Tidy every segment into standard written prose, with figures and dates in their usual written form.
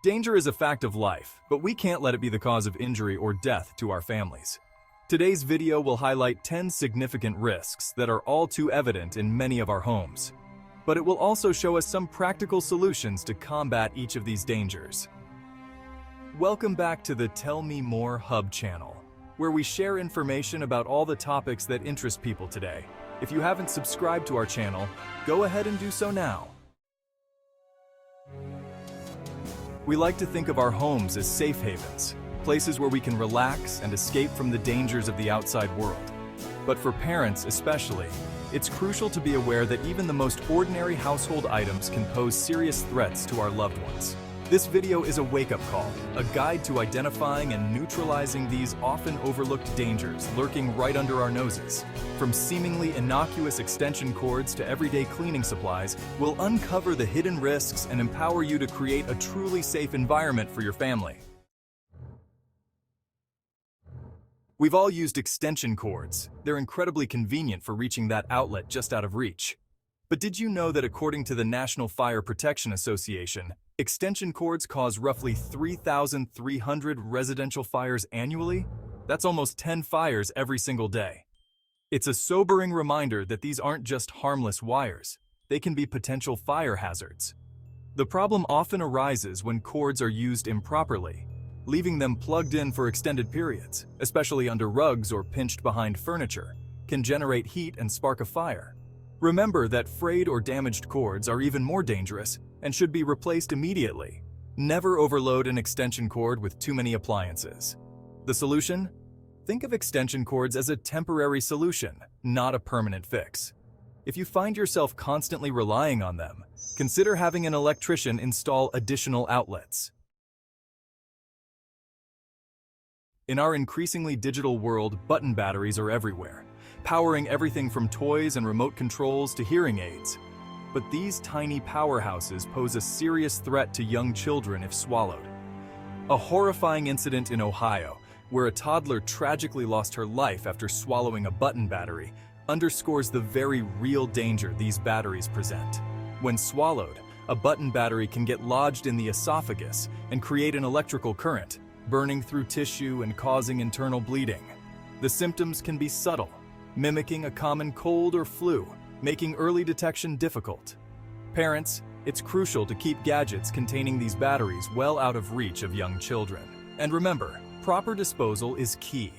Danger is a fact of life, but we can't let it be the cause of injury or death to our families. Today's video will highlight 10 significant risks that are all too evident in many of our homes. But it will also show us some practical solutions to combat each of these dangers. Welcome back to the Tell Me More Hub channel, where we share information about all the topics that interest people today. If you haven't subscribed to our channel, go ahead and do so now. We like to think of our homes as safe havens, places where we can relax and escape from the dangers of the outside world. But for parents especially, it's crucial to be aware that even the most ordinary household items can pose serious threats to our loved ones. This video is a wake-up call, a guide to identifying and neutralizing these often overlooked dangers lurking right under our noses. From seemingly innocuous extension cords to everyday cleaning supplies, we'll uncover the hidden risks and empower you to create a truly safe environment for your family. We've all used extension cords. They're incredibly convenient for reaching that outlet just out of reach. But did you know that according to the National Fire Protection Association, extension cords cause roughly 3,300 residential fires annually? That's almost 10 fires every single day. It's a sobering reminder that these aren't just harmless wires. They can be potential fire hazards. The problem often arises when cords are used improperly. Leaving them plugged in for extended periods, especially under rugs or pinched behind furniture, can generate heat and spark a fire. Remember that frayed or damaged cords are even more dangerous and should be replaced immediately. Never overload an extension cord with too many appliances. The solution? Think of extension cords as a temporary solution, not a permanent fix. If you find yourself constantly relying on them, consider having an electrician install additional outlets. In our increasingly digital world, button batteries are everywhere, powering everything from toys and remote controls to hearing aids. But these tiny powerhouses pose a serious threat to young children if swallowed. A horrifying incident in Ohio, where a toddler tragically lost her life after swallowing a button battery, underscores the very real danger these batteries present. When swallowed, a button battery can get lodged in the esophagus and create an electrical current, burning through tissue and causing internal bleeding. The symptoms can be subtle, mimicking a common cold or flu, making early detection difficult. Parents, it's crucial to keep gadgets containing these batteries well out of reach of young children. And remember, proper disposal is key.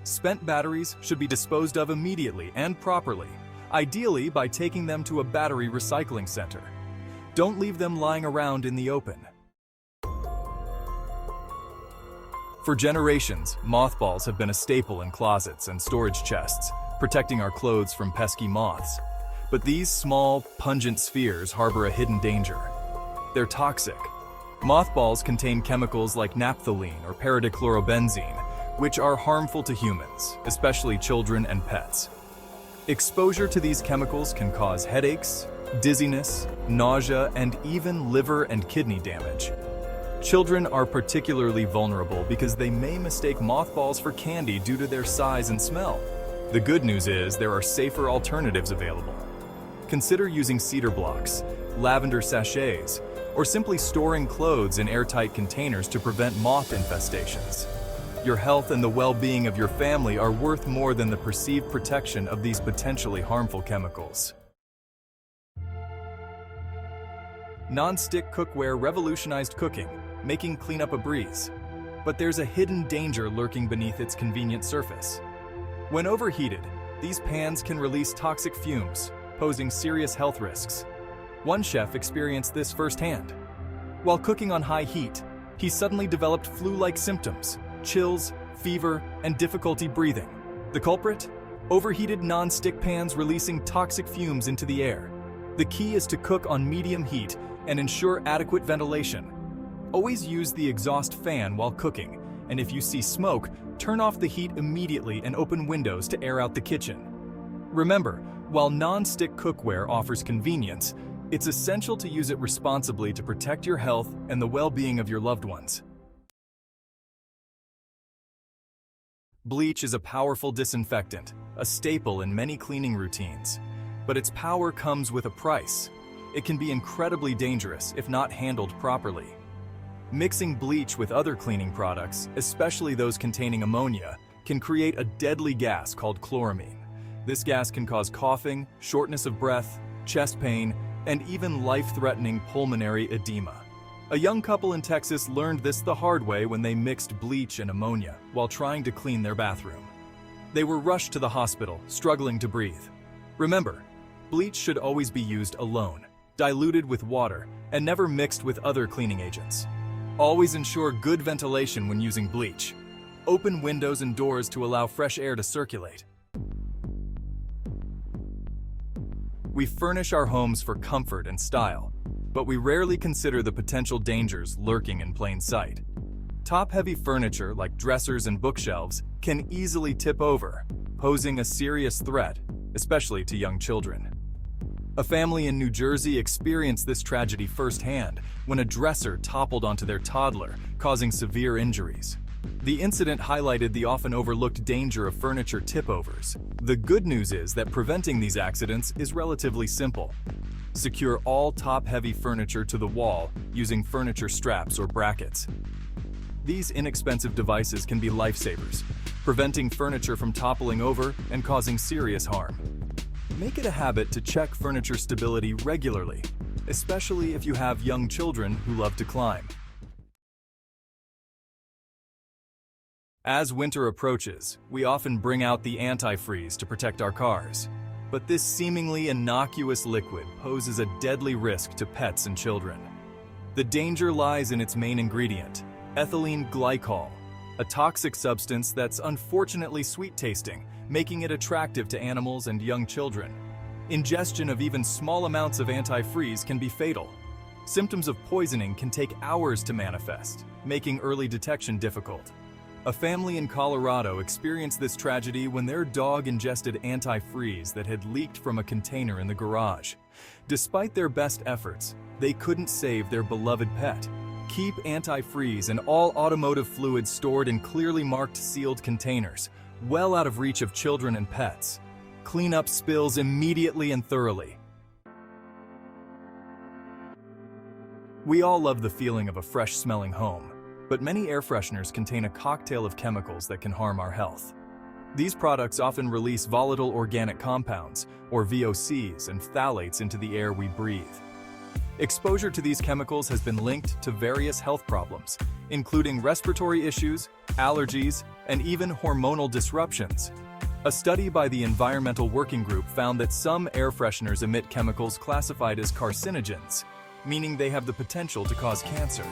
Spent batteries should be disposed of immediately and properly, ideally by taking them to a battery recycling center. Don't leave them lying around in the open. For generations, mothballs have been a staple in closets and storage chests, protecting our clothes from pesky moths. But these small, pungent spheres harbor a hidden danger. They're toxic. Mothballs contain chemicals like naphthalene or paradichlorobenzene, which are harmful to humans, especially children and pets. Exposure to these chemicals can cause headaches, dizziness, nausea, and even liver and kidney damage. Children are particularly vulnerable because they may mistake mothballs for candy due to their size and smell. The good news is there are safer alternatives available. Consider using cedar blocks, lavender sachets, or simply storing clothes in airtight containers to prevent moth infestations. Your health and the well-being of your family are worth more than the perceived protection of these potentially harmful chemicals. Non-stick cookware revolutionized cooking, making cleanup a breeze. But there's a hidden danger lurking beneath its convenient surface. When overheated, these pans can release toxic fumes, posing serious health risks. One chef experienced this firsthand. While cooking on high heat, he suddenly developed flu-like symptoms, chills, fever, and difficulty breathing. The culprit? Overheated non-stick pans releasing toxic fumes into the air. The key is to cook on medium heat and ensure adequate ventilation. Always use the exhaust fan while cooking, and if you see smoke, turn off the heat immediately and open windows to air out the kitchen. Remember, while non-stick cookware offers convenience, it's essential to use it responsibly to protect your health and the well-being of your loved ones. Bleach is a powerful disinfectant, a staple in many cleaning routines. But its power comes with a price. It can be incredibly dangerous if not handled properly. Mixing bleach with other cleaning products, especially those containing ammonia, can create a deadly gas called chloramine. This gas can cause coughing, shortness of breath, chest pain, and even life-threatening pulmonary edema. A young couple in Texas learned this the hard way when they mixed bleach and ammonia while trying to clean their bathroom. They were rushed to the hospital, struggling to breathe. Remember, bleach should always be used alone, diluted with water, and never mixed with other cleaning agents. Always ensure good ventilation when using bleach. Open windows and doors to allow fresh air to circulate. We furnish our homes for comfort and style, but we rarely consider the potential dangers lurking in plain sight. Top-heavy furniture like dressers and bookshelves can easily tip over, posing a serious threat, especially to young children. A family in New Jersey experienced this tragedy firsthand when a dresser toppled onto their toddler, causing severe injuries. The incident highlighted the often overlooked danger of furniture tip-overs. The good news is that preventing these accidents is relatively simple. Secure all top-heavy furniture to the wall using furniture straps or brackets. These inexpensive devices can be lifesavers, preventing furniture from toppling over and causing serious harm. Make it a habit to check furniture stability regularly, especially if you have young children who love to climb. As winter approaches, we often bring out the antifreeze to protect our cars. But this seemingly innocuous liquid poses a deadly risk to pets and children. The danger lies in its main ingredient, ethylene glycol, a toxic substance that's unfortunately sweet-tasting, making it attractive to animals and young children. Ingestion of even small amounts of antifreeze can be fatal. Symptoms of poisoning can take hours to manifest, making early detection difficult. A family in Colorado experienced this tragedy when their dog ingested antifreeze that had leaked from a container in the garage. Despite their best efforts, they couldn't save their beloved pet. Keep antifreeze and all automotive fluids stored in clearly marked sealed containers, well out of reach of children and pets. Clean up spills immediately and thoroughly. We all love the feeling of a fresh-smelling home. But many air fresheners contain a cocktail of chemicals that can harm our health. These products often release volatile organic compounds, or VOCs, and phthalates into the air we breathe. Exposure to these chemicals has been linked to various health problems, including respiratory issues, allergies, and even hormonal disruptions. A study by the Environmental Working Group found that some air fresheners emit chemicals classified as carcinogens, meaning they have the potential to cause cancer.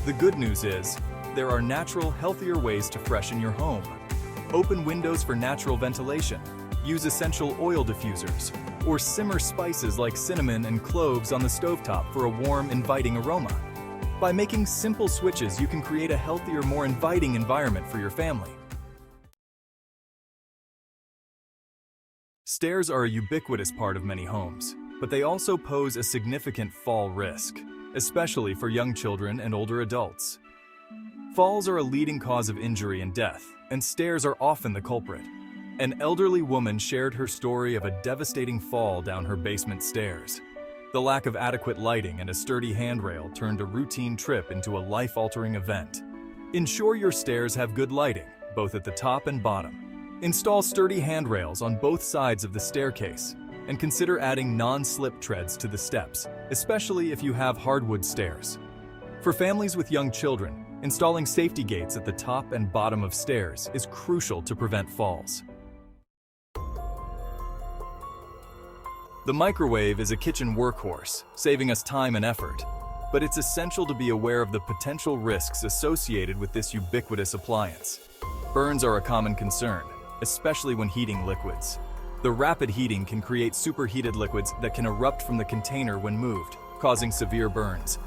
The good news is, there are natural, healthier ways to freshen your home. Open windows for natural ventilation, use essential oil diffusers, or simmer spices like cinnamon and cloves on the stovetop for a warm, inviting aroma. By making simple switches, you can create a healthier, more inviting environment for your family. Stairs are a ubiquitous part of many homes, but they also pose a significant fall risk, especially for young children and older adults. Falls are a leading cause of injury and death, and stairs are often the culprit. An elderly woman shared her story of a devastating fall down her basement stairs. The lack of adequate lighting and a sturdy handrail turned a routine trip into a life-altering event. Ensure your stairs have good lighting, both at the top and bottom. Install sturdy handrails on both sides of the staircase, and consider adding non-slip treads to the steps, especially if you have hardwood stairs. For families with young children, installing safety gates at the top and bottom of stairs is crucial to prevent falls. The microwave is a kitchen workhorse, saving us time and effort, but it's essential to be aware of the potential risks associated with this ubiquitous appliance. Burns are a common concern, especially when heating liquids. The rapid heating can create superheated liquids that can erupt from the container when moved, causing severe burns.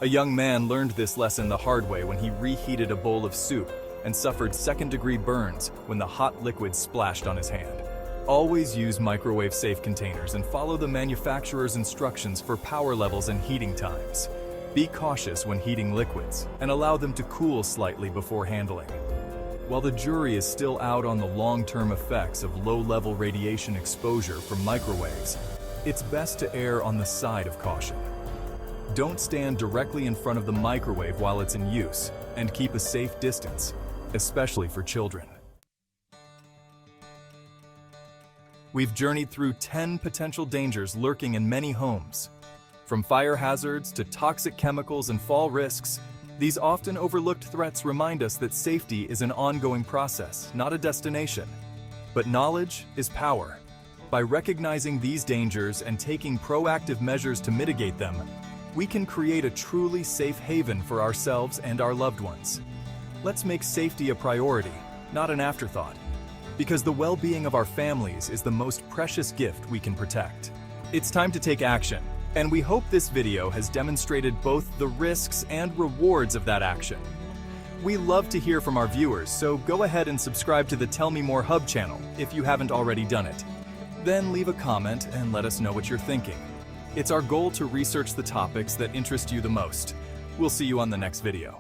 A young man learned this lesson the hard way when he reheated a bowl of soup and suffered second-degree burns when the hot liquid splashed on his hand. Always use microwave-safe containers and follow the manufacturer's instructions for power levels and heating times. Be cautious when heating liquids and allow them to cool slightly before handling. While the jury is still out on the long-term effects of low-level radiation exposure from microwaves, it's best to err on the side of caution. Don't stand directly in front of the microwave while it's in use, and keep a safe distance, especially for children. We've journeyed through 10 potential dangers lurking in many homes. From fire hazards to toxic chemicals and fall risks, these often overlooked threats remind us that safety is an ongoing process, not a destination. But knowledge is power. By recognizing these dangers and taking proactive measures to mitigate them, we can create a truly safe haven for ourselves and our loved ones. Let's make safety a priority, not an afterthought, because the well-being of our families is the most precious gift we can protect. It's time to take action, and we hope this video has demonstrated both the risks and rewards of that action. We love to hear from our viewers, so go ahead and subscribe to the Tell Me More Hub channel if you haven't already done it. Then leave a comment and let us know what you're thinking. It's our goal to research the topics that interest you the most. We'll see you on the next video.